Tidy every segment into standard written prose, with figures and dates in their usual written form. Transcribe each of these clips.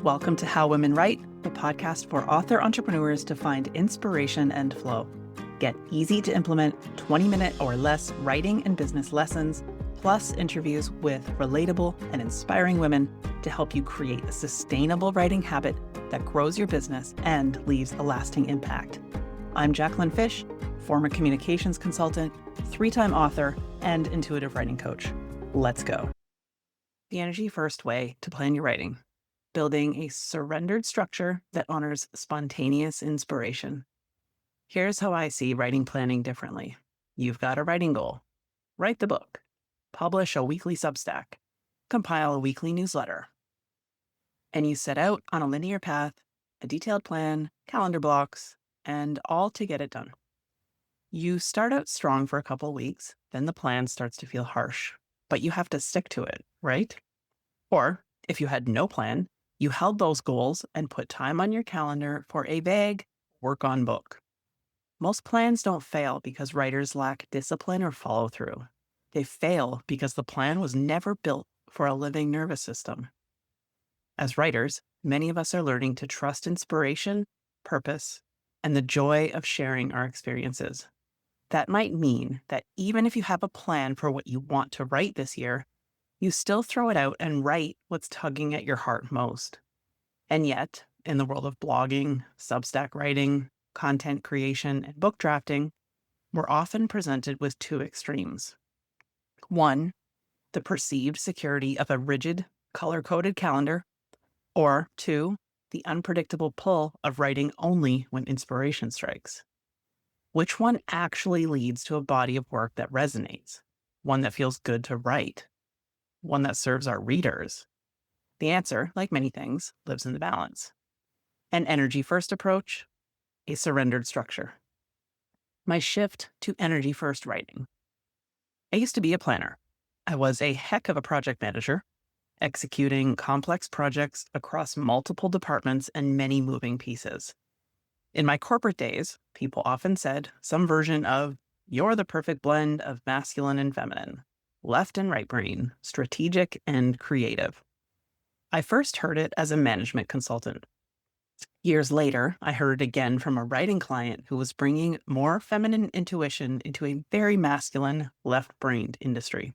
Welcome to How Women Write, the podcast for author entrepreneurs to find inspiration and flow. Get easy to implement 20-minute or less writing and business lessons, plus interviews with relatable and inspiring women to help you create a sustainable writing habit that grows your business and leaves a lasting impact. I'm Jacqueline Fish, former communications consultant, 3-time author, and intuitive writing coach. Let's go. The Energy First way to plan your writing. Building a surrendered structure that honors spontaneous inspiration. Here's how I see writing planning differently. You've got a writing goal. Write the book. Publish a weekly Substack. Compile a weekly newsletter. And you set out on a linear path, a detailed plan, calendar blocks, and all to get it done. You start out strong for a couple weeks, then the plan starts to feel harsh, but you have to stick to it, right? Or if you had no plan, you held those goals and put time on your calendar for a vague work-on book. Most plans don't fail because writers lack discipline or follow-through. They fail because the plan was never built for a living nervous system. As writers, many of us are learning to trust inspiration, purpose, and the joy of sharing our experiences. That might mean that even if you have a plan for what you want to write this year, you still throw it out and write what's tugging at your heart most. And yet, in the world of blogging, Substack writing, content creation, and book drafting, we're often presented with two extremes. One, the perceived security of a rigid, color-coded calendar, or two, the unpredictable pull of writing only when inspiration strikes. Which one actually leads to a body of work that resonates? One that feels good to write? One that serves our readers? The answer, like many things, lives in the balance. An energy-first approach, a surrendered structure. My shift to energy-first writing. I used to be a planner. I was a heck of a project manager, executing complex projects across multiple departments and many moving pieces. In my corporate days, people often said some version of, "You're the perfect blend of masculine and feminine, left and right brain, strategic and creative." I first heard it as a management consultant. Years later, I heard it again from a writing client who was bringing more feminine intuition into a very masculine, left-brained industry.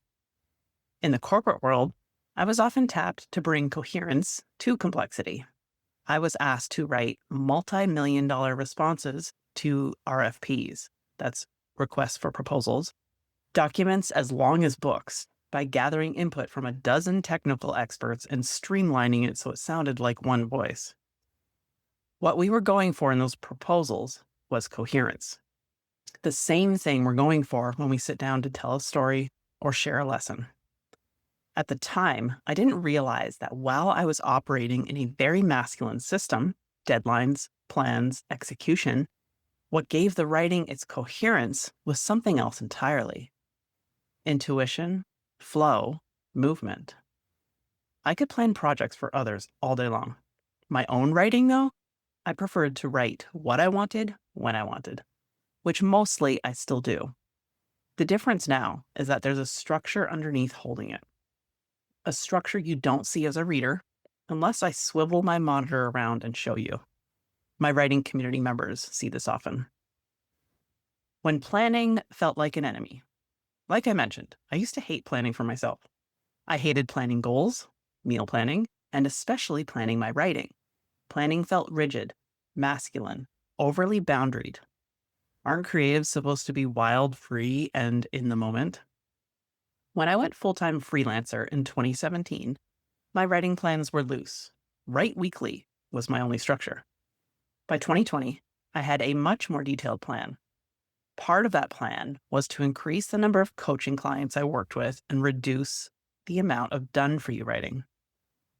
In the corporate world, I was often tapped to bring coherence to complexity. I was asked to write multi-million-dollar responses to RFPs, that's requests for proposals, documents as long as books, by gathering input from a dozen technical experts and streamlining it so it sounded like one voice. What we were going for in those proposals was coherence. The same thing we're going for when we sit down to tell a story or share a lesson. At the time, I didn't realize that while I was operating in a very masculine system, deadlines, plans, execution, what gave the writing its coherence was something else entirely. Intuition, flow, movement. I could plan projects for others all day long. My own writing, though, I preferred to write what I wanted, when I wanted, which mostly I still do. The difference now is that there's a structure underneath holding it. A structure you don't see as a reader, unless I swivel my monitor around and show you. My writing community members see this often. When planning felt like an enemy. Like I mentioned, I used to hate planning for myself. I hated planning goals, meal planning, and especially planning my writing. Planning felt rigid, masculine, overly boundaried. Aren't creatives supposed to be wild, free, and in the moment? When I went full-time freelancer in 2017, my writing plans were loose. Write weekly was my only structure. By 2020, I had a much more detailed plan. Part of that plan was to increase the number of coaching clients I worked with and reduce the amount of done-for-you writing.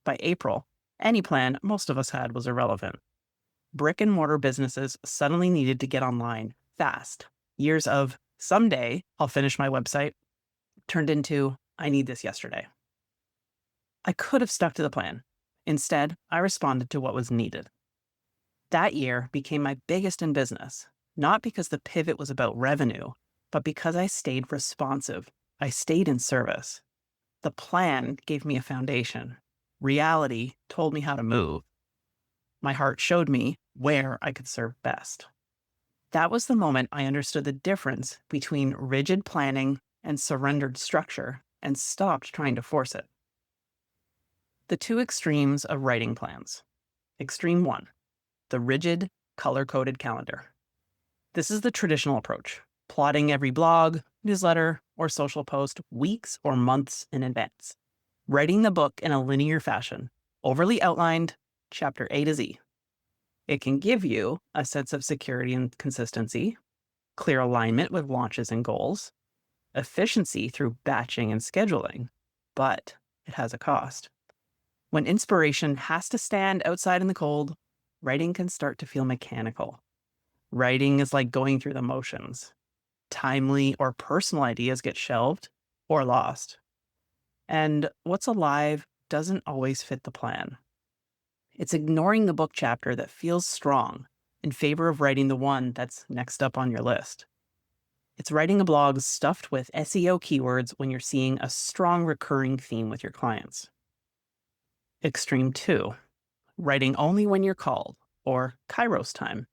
By April, any plan most of us had was irrelevant. Brick-and-mortar businesses suddenly needed to get online fast. Years of, someday I'll finish my website, turned into, I need this yesterday. I could have stuck to the plan. Instead, I responded to what was needed. That year became my biggest in business, not because the pivot was about revenue, but because I stayed responsive. I stayed in service. The plan gave me a foundation. Reality told me how to move. My heart showed me where I could serve best. That was the moment I understood the difference between rigid planning and surrendered structure and stopped trying to force it. The two extremes of writing plans. Extreme 1, the rigid, color-coded calendar. This is the traditional approach, plotting every blog, newsletter, or social post weeks or months in advance. Writing the book in a linear fashion, overly outlined, chapter A to Z. It can give you a sense of security and consistency, clear alignment with launches and goals, efficiency through batching and scheduling, but it has a cost. When inspiration has to stand outside in the cold, writing can start to feel mechanical. Writing is like going through the motions. Timely or personal ideas get shelved or lost. And what's alive doesn't always fit the plan. It's ignoring the book chapter that feels strong in favor of writing the one that's next up on your list. It's writing a blog stuffed with SEO keywords when you're seeing a strong recurring theme with your clients. Extreme 2, writing only when you're called, or Kairos time.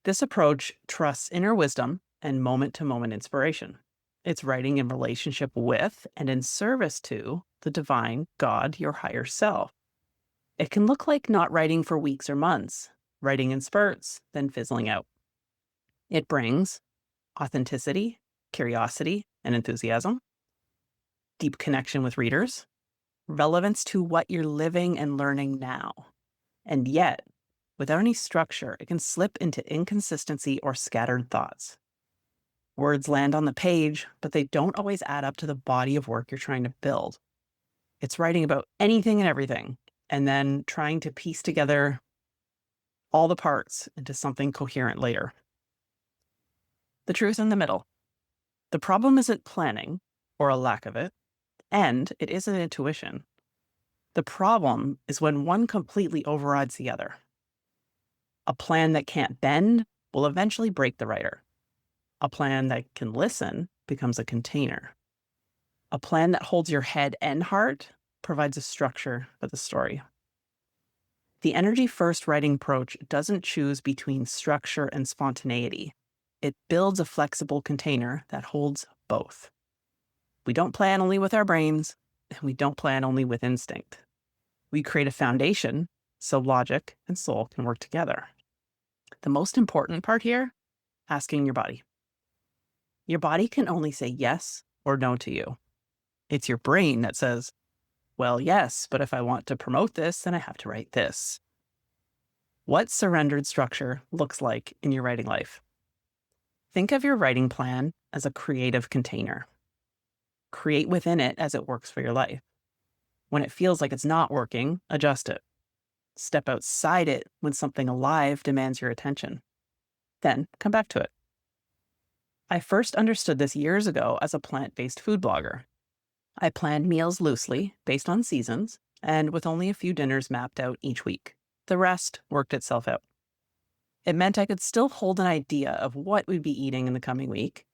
This approach trusts inner wisdom and moment-to-moment inspiration. It's writing in relationship with and in service to the divine, God, your higher self. It can look like not writing for weeks or months, writing in spurts, then fizzling out. It brings authenticity, curiosity, and enthusiasm, deep connection with readers, relevance to what you're living and learning now. And yet, without any structure, it can slip into inconsistency or scattered thoughts. Words land on the page, but they don't always add up to the body of work you're trying to build. It's writing about anything and everything, and then trying to piece together all the parts into something coherent later. The truth in the middle. The problem isn't planning, or a lack of it, and it isn't intuition. The problem is when one completely overrides the other. A plan that can't bend will eventually break the writer. A plan that can listen becomes a container. A plan that holds your head and heart provides a structure for the story. The energy-first writing approach doesn't choose between structure and spontaneity. It builds a flexible container that holds both. We don't plan only with our brains, and we don't plan only with instinct. We create a foundation so logic and soul can work together. The most important part here, asking your body. Your body can only say yes or no to you. It's your brain that says, well, yes, but if I want to promote this, then I have to write this. What surrendered structure looks like in your writing life? Think of your writing plan as a creative container. Create within it as it works for your life. When it feels like it's not working, adjust it. Step outside it when something alive demands your attention. Then come back to it. I first understood this years ago as a plant-based food blogger. I planned meals loosely, based on seasons, and with only a few dinners mapped out each week. The rest worked itself out. It meant I could still hold an idea of what we'd be eating in the coming week,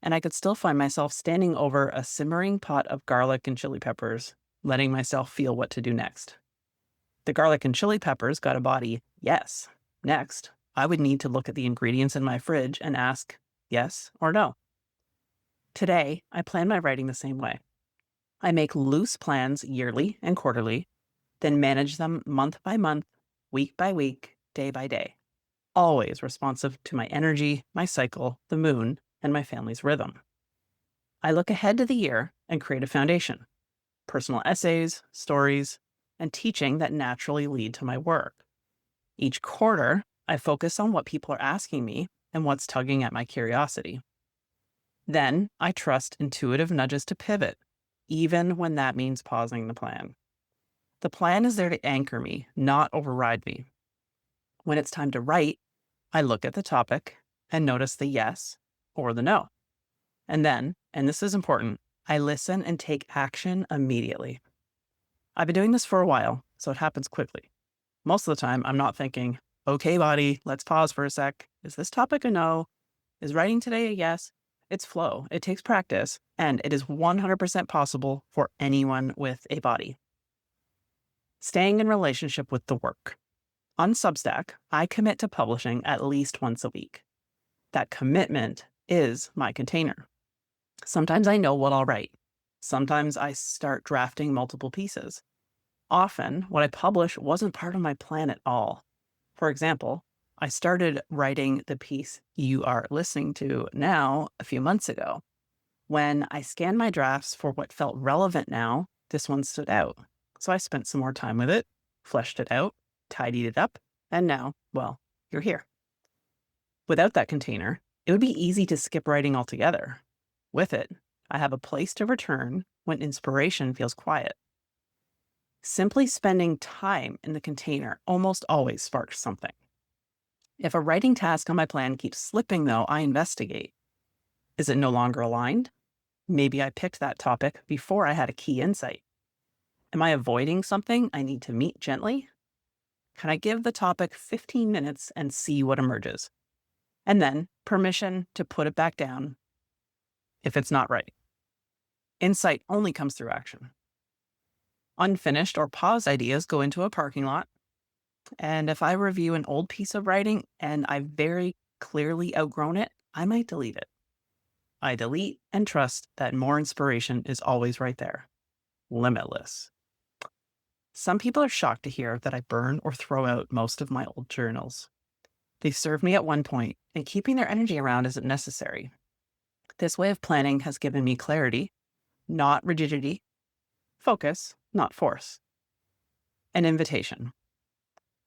and I could still find myself standing over a simmering pot of garlic and chili peppers, letting myself feel what to do next. The garlic and chili peppers got a body, yes. Next, I would need to look at the ingredients in my fridge and ask, yes or no. Today, I plan my writing the same way. I make loose plans yearly and quarterly, then manage them month by month, week by week, day by day. Always responsive to my energy, my cycle, the moon, and my family's rhythm. I look ahead to the year and create a foundation. Personal essays, stories, and teaching that naturally lead to my work. Each quarter, I focus on what people are asking me and what's tugging at my curiosity. Then I trust intuitive nudges to pivot, even when that means pausing the plan. The plan is there to anchor me, not override me. When it's time to write, I look at the topic and notice the yes or the no. And then, and this is important, I listen and take action immediately. I've been doing this for a while, so it happens quickly. Most of the time, I'm not thinking, okay, body, let's pause for a sec. Is this topic a no? Is writing today a yes? It's flow. It takes practice, and it is 100% possible for anyone with a body. Staying in relationship with the work. On Substack, I commit to publishing at least once a week. That commitment is my container. Sometimes I know what I'll write. Sometimes I start drafting multiple pieces. Often, what I publish wasn't part of my plan at all. For example, I started writing the piece you are listening to now a few months ago. When I scanned my drafts for what felt relevant now, this one stood out. So I spent some more time with it, fleshed it out, tidied it up, and now, well, you're here. Without that container, it would be easy to skip writing altogether. With it, I have a place to return when inspiration feels quiet. Simply spending time in the container almost always sparks something. If a writing task on my plan keeps slipping, though, I investigate. Is it no longer aligned? Maybe I picked that topic before I had a key insight. Am I avoiding something I need to meet gently? Can I give the topic 15 minutes and see what emerges? And then permission to put it back down if it's not right. Insight only comes through action. Unfinished or paused ideas go into a parking lot. And if I review an old piece of writing and I've very clearly outgrown it, I might delete it. I delete and trust that more inspiration is always right there. Limitless. Some people are shocked to hear that I burn or throw out most of my old journals. They served me at one point, and keeping their energy around isn't necessary. This way of planning has given me clarity, not rigidity, focus, not force. An invitation.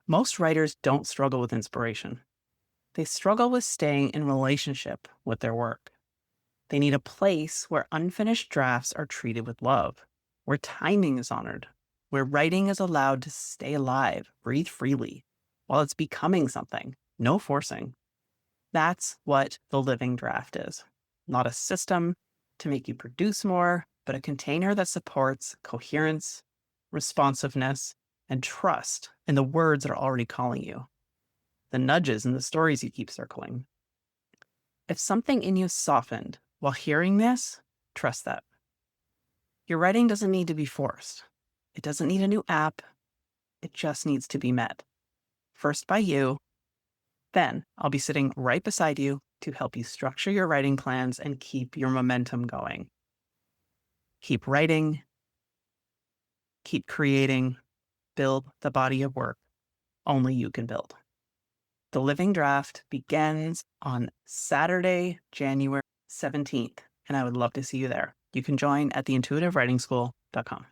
Most writers don't struggle with inspiration. They struggle with staying in relationship with their work. They need a place where unfinished drafts are treated with love, where timing is honored, where writing is allowed to stay alive, breathe freely, while it's becoming something, no forcing. That's what the living draft is. Not a system to make you produce more, but a container that supports coherence, responsiveness, and trust in the words that are already calling you, the nudges and the stories you keep circling. If something in you softened while hearing this, trust that. Your writing doesn't need to be forced. It doesn't need a new app. It just needs to be met. First by you, then I'll be sitting right beside you to help you structure your writing plans and keep your momentum going. Keep writing, keep creating, build the body of work only you can build. The Living Draft begins on Saturday, January 17th, and I would love to see you there. You can join at theintuitivewritingschool.com.